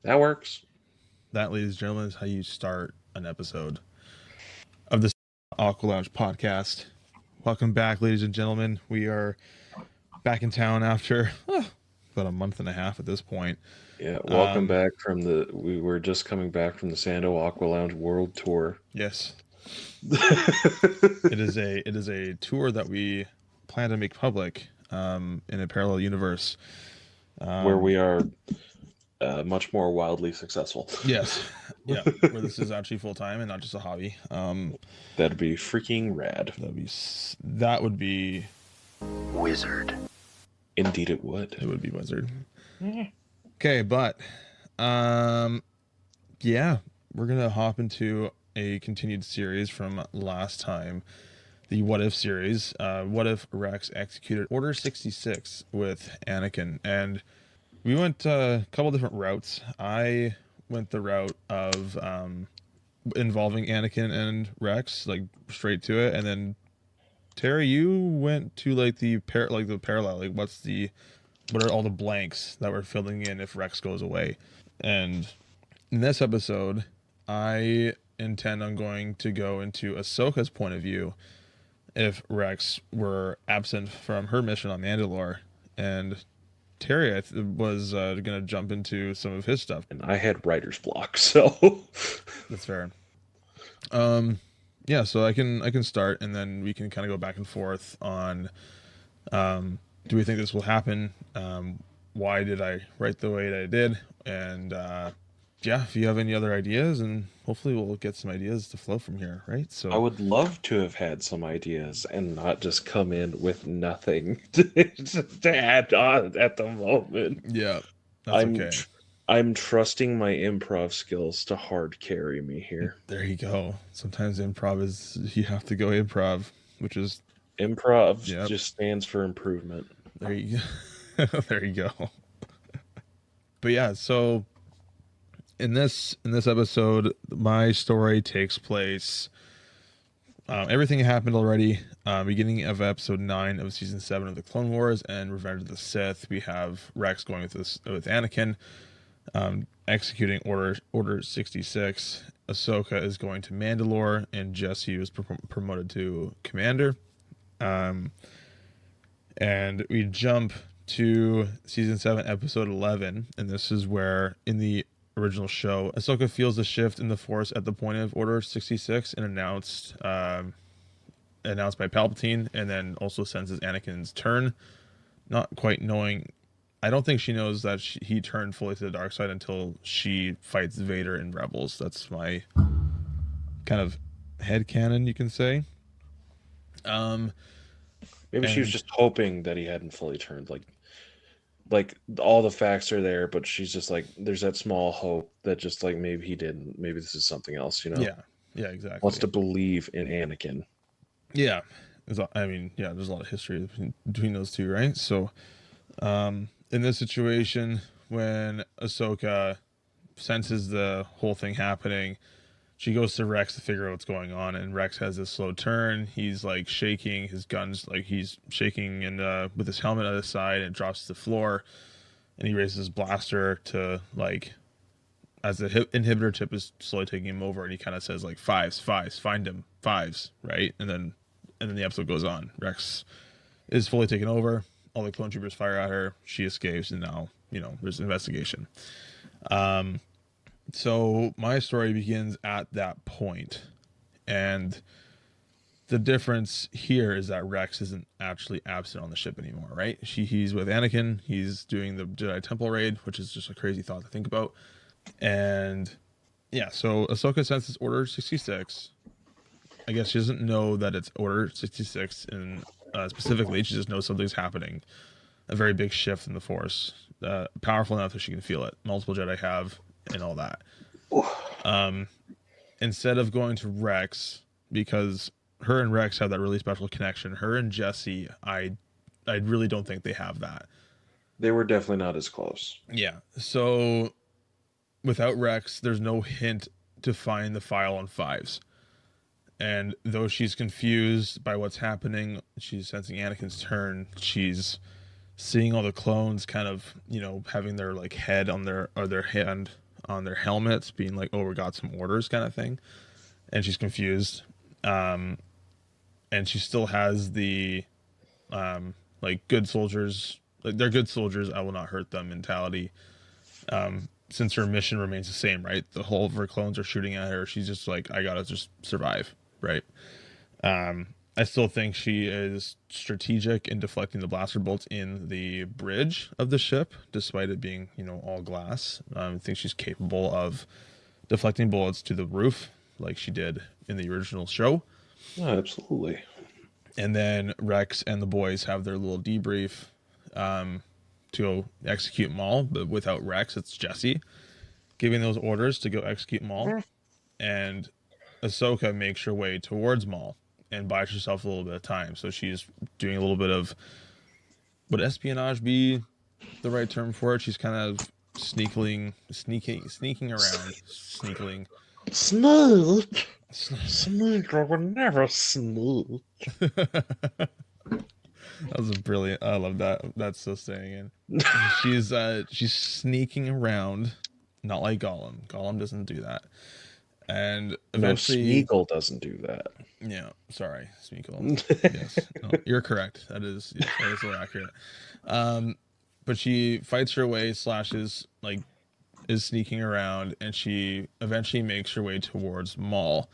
That works. That, ladies and gentlemen, is how you start an episode of the Aqua Lounge Podcast. Welcome back, ladies and gentlemen. We are back in town after about a month and a half at this point. Yeah, welcome back we were just coming back from the Sando Aqua Lounge World Tour. Yes. It is a tour that we plan to make public in a parallel universe. Where we are much more wildly successful. Yes. Yeah, where this is actually full-time and not just a hobby. That'd be freaking rad. That would be wizard. Indeed it would. It would be wizard. Okay, but yeah, we're gonna hop into a continued series from last time, the What If series. What if Rex executed Order 66 with Anakin? And we went a couple different routes. I went the route of involving Anakin and Rex, like straight to it, and then Terry, you went to like the parallel. Like, what are all the blanks that we're filling in if Rex goes away? And in this episode, I intend on going to go into Ahsoka's point of view if Rex were absent from her mission on Mandalore, and Terry was going to jump into some of his stuff. And I had writer's block, so that's fair. Yeah, so I can start, and then we can kind of go back and forth on do we think this will happen? Why did I write the way that I did? And yeah, if you have any other ideas, and hopefully we'll get some ideas to flow from here, right? So I would love to have had some ideas and not just come in with nothing to add on at the moment. Yeah, that's okay. I'm trusting my improv skills to hard carry me here. There you go. Sometimes improv is, you have to go improv, which is... Improv just stands for improvement. There you go. There you go. But yeah, so in this episode, my story takes place... everything happened already. Beginning of episode 9 of season 7 of the Clone Wars and Revenge of the Sith, we have Rex going with Anakin, executing Order 66. Ahsoka is going to Mandalore, and Jesse was promoted to commander. And we jump to season 7, episode 11, and this is where, in the original show, Ahsoka feels a shift in the Force at the point of Order 66 and announced by Palpatine, and then also senses Anakin's turn, not quite knowing. I don't think she knows that he turned fully to the dark side until she fights Vader in Rebels. That's my kind of headcanon, you can say. Maybe she was just hoping that he hadn't fully turned. Like all the facts are there, but she's just like, there's that small hope that just like maybe he didn't. Maybe this is something else, you know? Yeah, exactly. Wants to believe in Anakin. Yeah, there's a lot of history between those two, right? So, in this situation, when Ahsoka senses the whole thing happening, she goes to Rex to figure out what's going on, and Rex has this slow turn. He's like shaking his guns, like he's shaking, and with his helmet on his side, and drops to the floor, and he raises his blaster to like, as the inhibitor tip is slowly taking him over, and he kind of says like fives, find him, fives, right? And then the episode goes on. Rex is fully taken over. All the clone troopers fire at her. She escapes, and now, there's an investigation. So my story begins at that point, and the difference here is that Rex isn't actually absent on the ship anymore, right? He's with Anakin. He's doing the Jedi Temple raid, which is just a crazy thought to think about. And yeah, so Ahsoka senses Order 66. I guess she doesn't know that it's Order 66 in specifically. She just knows something's happening. A very big shift in the Force. Powerful enough that she can feel it. Multiple Jedi have, and all that. Instead of going to Rex, because her and Rex have that really special connection. Her and Jesse, I really don't think they have that. They were definitely not as close. Yeah. So without Rex, there's no hint to find the file on fives. And though she's confused by what's happening, she's sensing Anakin's turn. She's seeing all the clones kind of, having their like head on their hand on their helmets, being like, "Oh, we got some orders," kind of thing, and she's confused. And she still has the like good soldiers, like they're good soldiers, I will not hurt them mentality. Since her mission remains the same, right? The whole of her clones are shooting at her. She's just like, I gotta just survive, right? I still think she is strategic in deflecting the blaster bolts in the bridge of the ship, despite it being, all glass. I think she's capable of deflecting bullets to the roof, like she did in the original show. Oh, absolutely. And then Rex and the boys have their little debrief to go execute Maul, but without Rex, it's Jesse giving those orders to go execute Maul. And Ahsoka makes her way towards Maul and buys herself a little bit of time. So she's doing a little bit of, would espionage be the right term for it? She's kind of sneaking around, sneaking. Sneak, I would never sneak. That was a brilliant. I love that. That's so staying in. She's sneaking around, not like Gollum. Gollum doesn't do that. And eventually, no, Smeagol doesn't do that. Yeah, sorry, Smeagol. Yes, no, you're correct. That is so accurate. But she fights her way, is sneaking around, and she eventually makes her way towards Maul.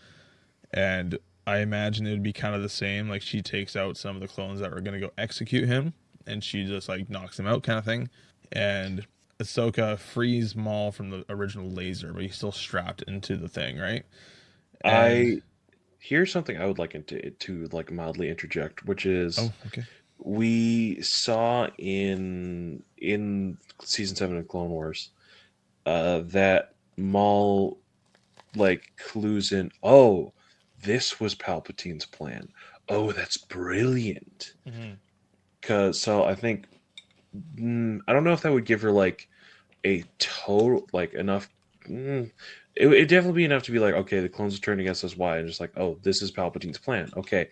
And I imagine it would be kind of the same. Like, she takes out some of the clones that are going to go execute him, and she just knocks him out, kind of thing. And Ahsoka frees Maul from the original laser, but he's still strapped into the thing, right? And here's something I would like to mildly interject, which is, we saw in season 7 of Clone Wars that Maul clues in. Oh, this was Palpatine's plan. Oh, that's brilliant. So I think I don't know if that would give her a total enough. It would definitely be enough to be okay, the clones are turned against us. Why? And just oh, this is Palpatine's plan. Okay,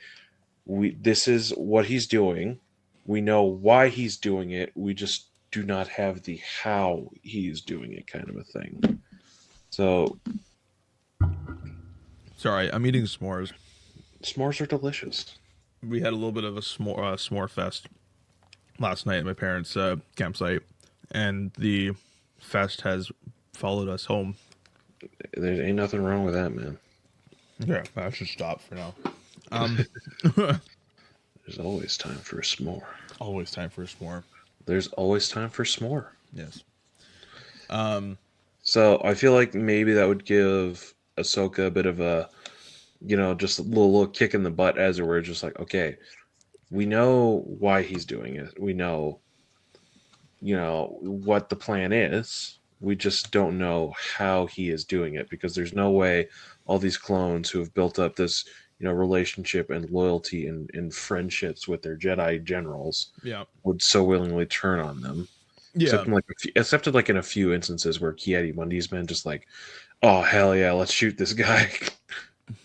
this is what he's doing. We know why he's doing it. We just do not have the how he's doing it, kind of a thing. So, sorry, I'm eating s'mores. S'mores are delicious. We had a little bit of a s'more fest last night at my parents' campsite, and the fest has followed us home. There ain't nothing wrong with that, man. Yeah, I should stop for now. There's always time for a s'more. Always time for a s'more. There's always time for s'more. Yes. So I feel like maybe that would give Ahsoka a bit of a, just a little kick in the butt, as it were. Just okay, we know why he's doing it. We know, what the plan is. We just don't know how he is doing it, because there's no way all these clones who have built up this, relationship and loyalty and friendships with their Jedi generals would so willingly turn on them. Yeah. Except in a few instances where Ki-Adi-Mundi's been just oh, hell yeah, let's shoot this guy.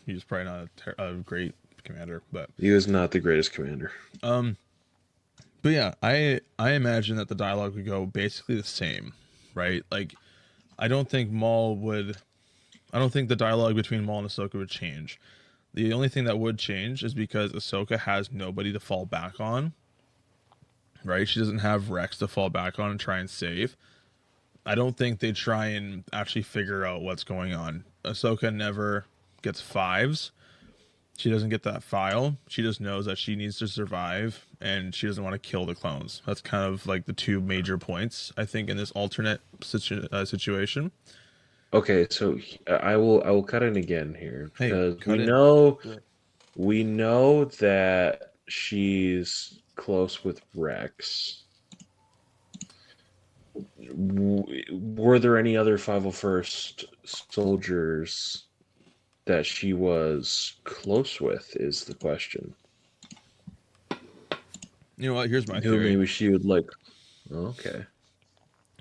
He was probably not a great commander, but he was not the greatest commander. But yeah, I imagine that the dialogue would go basically the same, right? I don't think the dialogue between Maul and Ahsoka would change. The only thing that would change is because Ahsoka has nobody to fall back on, right? She doesn't have Rex to fall back on and try and save. I don't think they try and actually figure out what's going on. Ahsoka never gets fives. She doesn't get that file. She just knows that she needs to survive, and she doesn't want to kill the clones. That's kind of the two major points, I think, in this alternate situation. Okay, so I will cut in again here, because we know that she's close with Rex. Were there any other 501st soldiers that she was close with, is the question. You know what? Here's my theory. Maybe she would okay.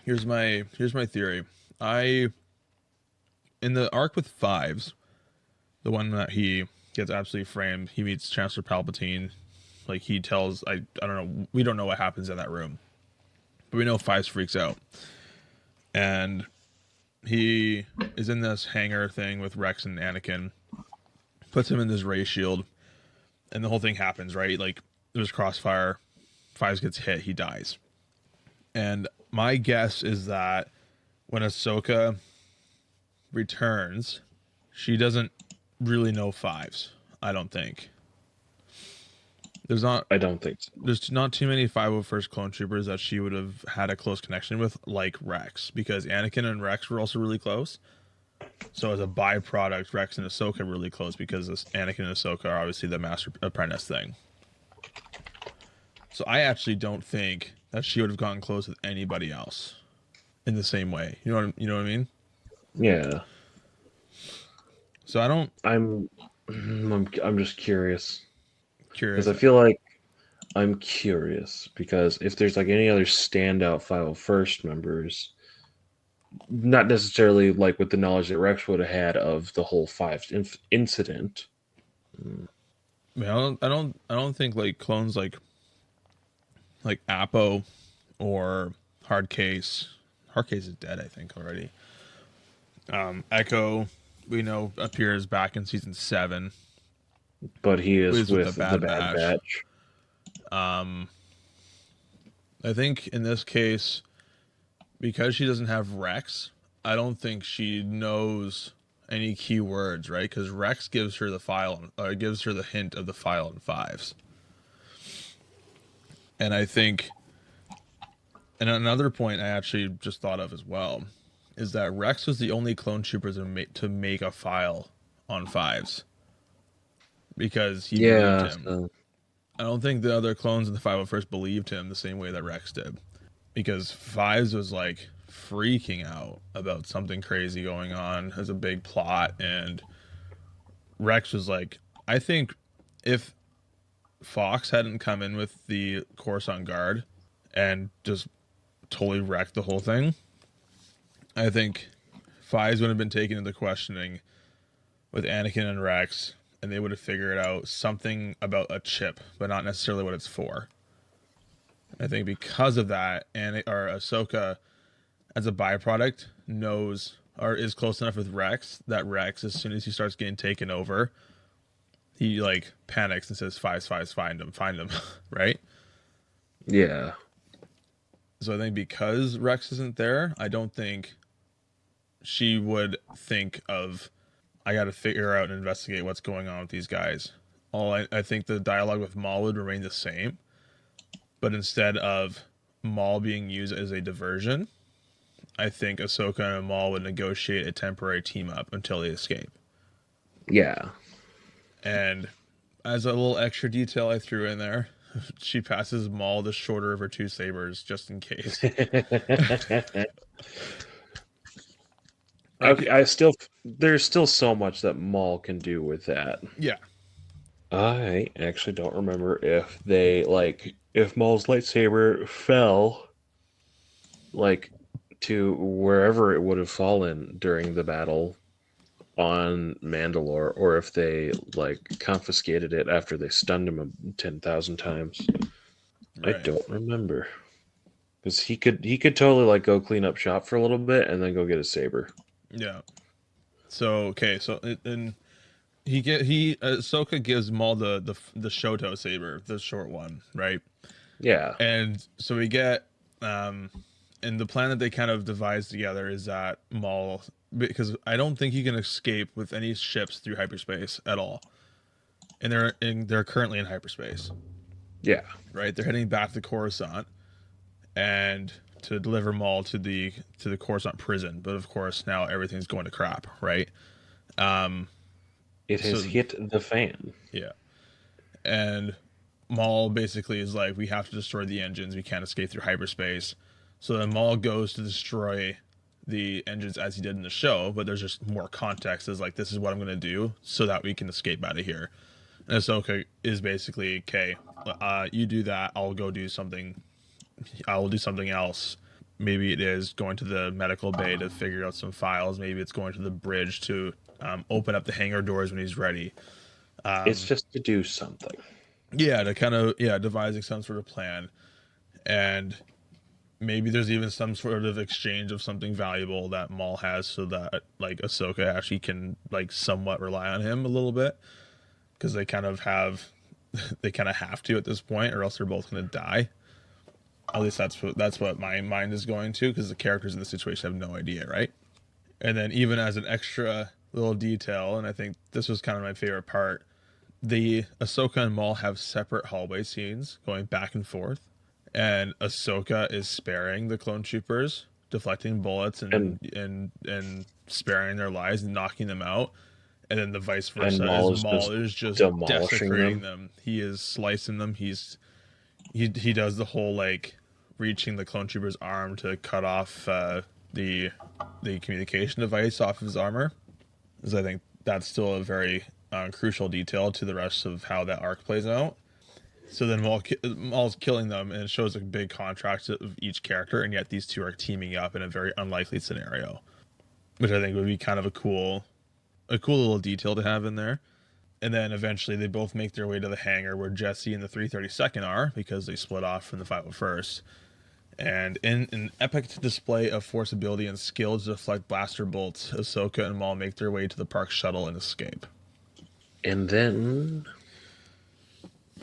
Here's my theory. In the arc with Fives, the one that he gets absolutely framed, he meets Chancellor Palpatine. He tells, I don't know, we don't know what happens in that room, but we know Fives freaks out. And he is in this hangar thing with Rex and Anakin, puts him in this ray shield, and the whole thing happens, right? Like, there's crossfire, Fives gets hit, he dies. And my guess is that when Ahsoka returns, she doesn't really know Fives, I don't think. I don't think so. There's not too many 501st clone troopers that she would have had a close connection with, like Rex, because Anakin and Rex were also really close. So as a byproduct, Rex and Ahsoka are really close because Anakin and Ahsoka are obviously the master apprentice thing. So I actually don't think that she would have gotten close with anybody else in the same way. You know what I mean? Yeah. So I don't. I'm just curious. Curious. Because I feel like I'm curious because if there's like any other standout 501st members, not necessarily like with the knowledge that Rex would have had of the whole Fives incident. I mean, I don't think like clones like Apo or Hardcase. Hardcase is dead, I think, already. Echo, we know, appears back in season 7. But he is with the Bad Batch. I think in this case, because she doesn't have Rex, I don't think she knows any key words, right? Because Rex gives her the file, or gives her the hint of the file in Fives. And I think, and another point I actually just thought of as well, is that Rex was the only clone trooper to make a file on Fives. Because he believed him. So. I don't think the other clones in the 501st believed him the same way that Rex did. Because Fives was like freaking out about something crazy going on as a big plot. And Rex was like, I think if Fox hadn't come in with the Coruscant Guard and just totally wrecked the whole thing, I think Fives would have been taken into questioning with Anakin and Rex, and they would have figured out something about a chip, but not necessarily what it's for. I think because of that, Ahsoka, as a byproduct, knows or is close enough with Rex that Rex, as soon as he starts getting taken over, he like panics and says, Fives, find him, right? Yeah. So I think because Rex isn't there, I don't think she would think of, I got to figure out and investigate what's going on with these guys. I think the dialogue with Maul would remain the same, but instead of Maul being used as a diversion, I think Ahsoka and Maul would negotiate a temporary team up until they escape. Yeah. And as a little extra detail I threw in there, she passes Maul the shorter of her two sabers just in case. There's still so much that Maul can do with that. Yeah. I actually don't remember if if Maul's lightsaber fell to wherever it would have fallen during the battle on Mandalore, or if they confiscated it after they stunned him 10,000 times. Right. I don't remember, because he could totally go clean up shop for a little bit and then go get a saber. Yeah. So and Ahsoka gives Maul the Shoto saber, the short one, right? Yeah. And so we get and the plan that they kind of devised together is that Maul, because I don't think you can escape with any ships through hyperspace at all. And they're currently in hyperspace. Yeah. Right? They're heading back to Coruscant and to deliver Maul to the Coruscant prison, but of course now everything's going to crap, right? It has hit the fan. Yeah. And Maul basically is like, we have to destroy the engines, we can't escape through hyperspace. So then Maul goes to destroy the engines as he did in the show, but there's just more context as this is what I'm going to do so that we can escape out of here. And Ahsoka is basically, okay, you do that, I'll go do something. I will do something else. Maybe it is going to the medical bay to figure out some files. Maybe it's going to the bridge to open up the hangar doors when he's ready. It's just to do something. Yeah, to kind of, devising some sort of plan. And maybe there's even some sort of exchange of something valuable that Maul has, so that like Ahsoka actually can like somewhat rely on him a little bit, because they kind of have to at this point, or else they're both going to die. At least that's what my mind is going to, because the characters in the situation have no idea, right? And then even as an extra little detail, and I think this was kind of my favorite part, the Ahsoka and Maul have separate hallway scenes going back and forth, and Ahsoka is sparing the clone troopers, deflecting bullets and sparing their lives and knocking them out. And then the vice versa, Maul is just desecrating them. He is slicing them. He does the whole like reaching the clone trooper's arm to cut off the communication device off of his armor, because I think that's still a very crucial detail to the rest of how that arc plays out. So then Maul's killing them, and it shows a big contrast of each character, and yet these two are teaming up in a very unlikely scenario, which I think would be kind of a cool little detail to have in there. And then eventually they both make their way to the hangar where Jesse and the 332nd are, because they split off from the 501st. And in an epic display of force ability and skill to deflect blaster bolts, Ahsoka and Maul make their way to the park shuttle and escape. And then...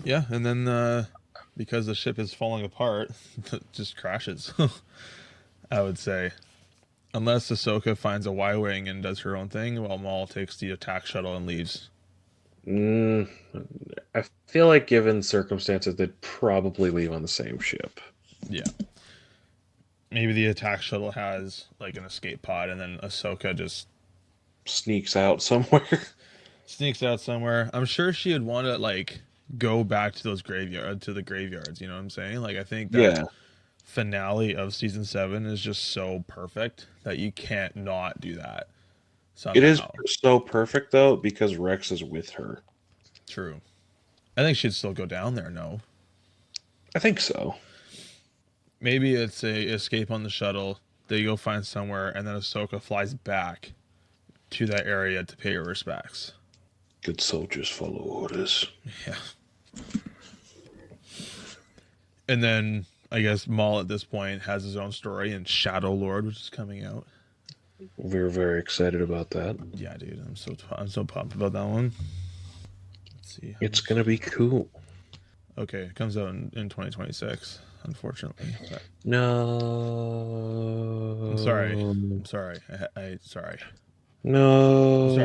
Yeah, and then because the ship is falling apart, it just crashes, I would say. Unless Ahsoka finds a Y-Wing and does her own thing, while Maul takes the attack shuttle and leaves. I feel like given circumstances, they'd probably leave on the same ship. Yeah. Maybe the attack shuttle has like an escape pod, and then Ahsoka just sneaks out somewhere. I'm sure she would want to like go back to the graveyards. You know what I'm saying? Like, I think that finale of season 7 is just so perfect that you can't not do that. Somehow. It is so perfect though, because Rex is with her. True. I think she'd still go down there. No, I think so. Maybe it's a escape on the shuttle. They go find somewhere, and then Ahsoka flies back to that area to pay her respects. Good soldiers follow orders. Yeah. And then I guess Maul at this point has his own story in Shadow Lord, which is coming out. We're very excited about that. Yeah, dude, I'm so pumped about that one. Let's see. It's gonna be cool. Okay, it comes out in 2026. Unfortunately, but... No. I'm sorry. I sorry. No.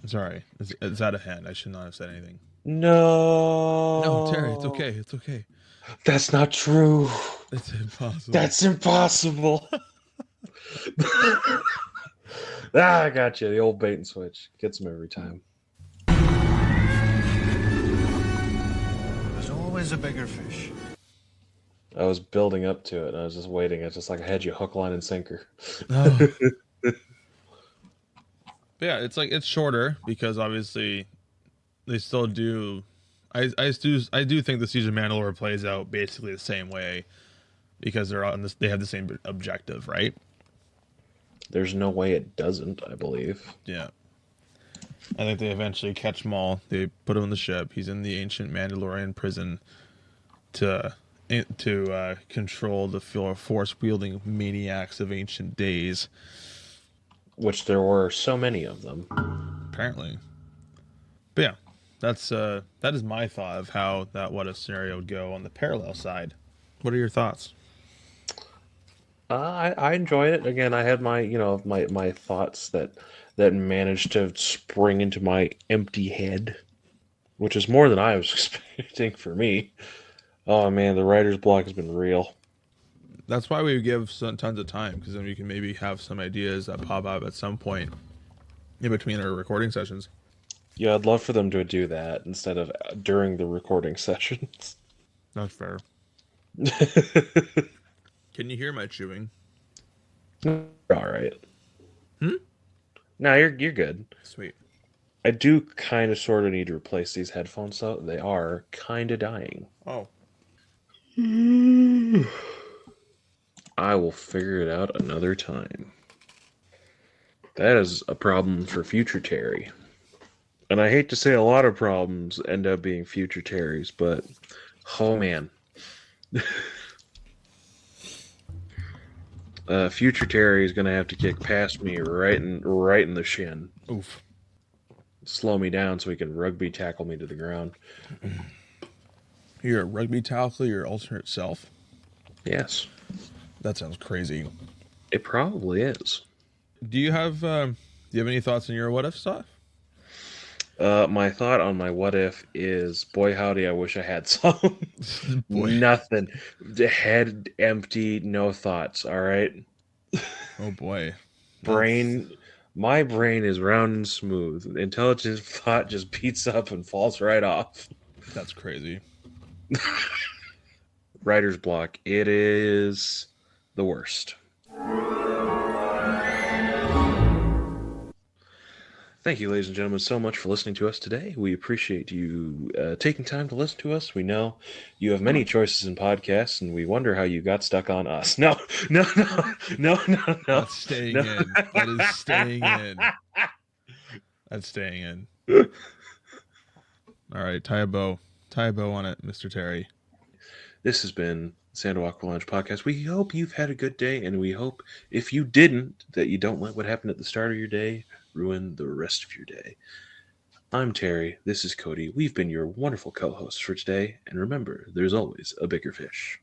I'm sorry. It's out of hand. I should not have said anything. No, Terry, it's okay. It's okay. That's not true. It's impossible. That's impossible. I got you. The old bait and switch gets him every time. There's always a bigger fish. I was building up to it, and I was just waiting. It's just like I had you hook, line, and sinker. Oh. But yeah, it's shorter because obviously they still do. I do think the Siege of Mandalore plays out basically the same way because they're on this. They have the same objective, right? There's no way it doesn't. I believe. Yeah. I think they eventually catch Maul. They put him on the ship. He's in the ancient Mandalorian prison to control the force-wielding maniacs of ancient days. Which there were so many of them. Apparently. But yeah, that is my thought of how that what if scenario would go on the parallel side. What are your thoughts? I enjoyed it. Again, I had my thoughts that managed to spring into my empty head, which is more than I was expecting for me. Oh man, the writer's block has been real. That's why we give tons of time, because then we can maybe have some ideas that pop up at some point in between our recording sessions. Yeah, I'd love for them to do that instead of during the recording sessions. That's fair. Can you hear my chewing? All right. No, you're good. Sweet. I do kind of sort of need to replace these headphones, though. They are kind of dying. Oh. I will figure it out another time. That is a problem for future Terry. And I hate to say a lot of problems end up being future Terry's, but oh man. Future Terry is going to have to kick past me right in the shin. Oof. Slow me down so he can rugby tackle me to the ground. You're a rugby tackle your alternate self? Yes. That sounds crazy. It probably is. Do you have any thoughts on your what if stuff? My thought on my what if is, boy howdy, I wish I had some. Nothing. The head empty, no thoughts. All right. Oh boy. My brain is round and smooth. Intelligent thought just beats up and falls right off. That's crazy. Writer's block. It is the worst. Thank you, ladies and gentlemen, so much for listening to us today. We appreciate you taking time to listen to us. We know you have many choices in podcasts, and we wonder how you got stuck on us. No. That's staying in. That is staying in. That's staying in. All right, tie a bow on it, Mr. Terry. This has been Sando Aqua Lounge Podcast. We hope you've had a good day, and we hope, if you didn't, that you don't let what happened at the start of your day ruin the rest of your day. I'm Terry. This is Cody. We've been your wonderful co-hosts for today, and remember, there's always a bigger fish.